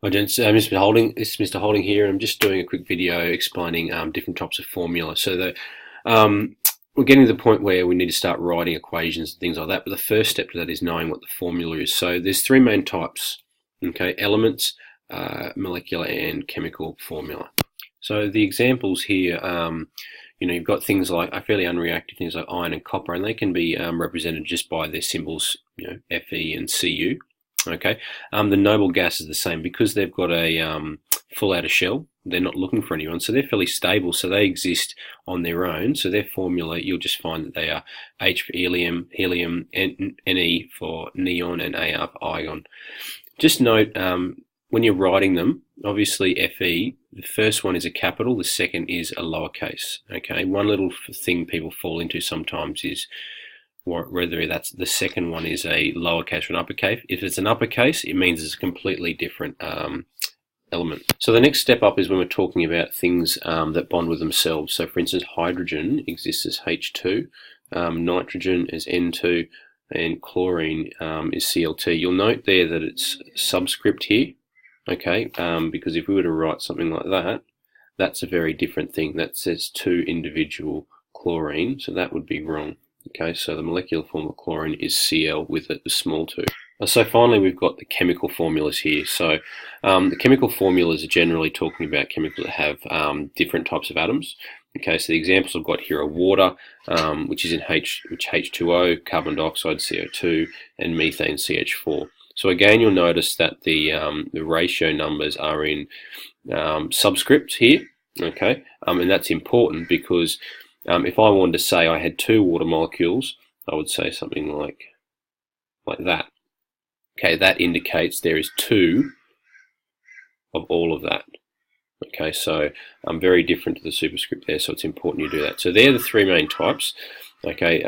Hi gents, Mr. Holding. This is Mr. Holding here, and I'm just doing a quick video explaining different types of formula. We're getting to the point where we need to start writing equations and things like that. But the first step to that is knowing what the formula is. So there's three main types: okay, elements, molecular, and chemical formula. So the examples here, you've got things like fairly unreactive things like iron and copper, and they can be represented just by their symbols, Fe and Cu. Okay, the noble gas is the same because they've got a full outer shell. They're not looking for anyone, so they're fairly stable. So they exist on their own. So their formula, you'll just find that they are H for helium, Ne for neon, and Ar for argon. Just note when you're writing them, obviously Fe, the first one is a capital, the second is a lowercase. Okay, one little thing people fall into sometimes is whether that's the second one is a lowercase or an uppercase. If it's an uppercase, it means it's a completely different element. So the next step up is when we're talking about things that bond with themselves. So for instance, hydrogen exists as H2, nitrogen is N2, and chlorine is Cl2. You'll note there that it's subscript here, okay, because if we were to write something like that, that's a very different thing. That says two individual chlorine, so that would be wrong. Okay, so the molecular form of chlorine is Cl with a small 2. So finally, we've got the chemical formulas here. So the chemical formulas are generally talking about chemicals that have different types of atoms. Okay, so the examples I've got here are water, which is in H2O, carbon dioxide, CO2, and methane, CH4. So again, you'll notice that the ratio numbers are in subscript here. Okay, and that's important because if I wanted to say I had two water molecules, I would say something like that. Okay, that indicates there is two of all of that. Okay, so I'm very different to the superscript there, so it's important you do that. So they're the three main types. Okay,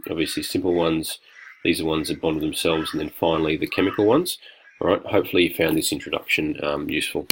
obviously simple ones, these are ones that bond with themselves, and then finally the chemical ones. All right, hopefully you found this introduction useful.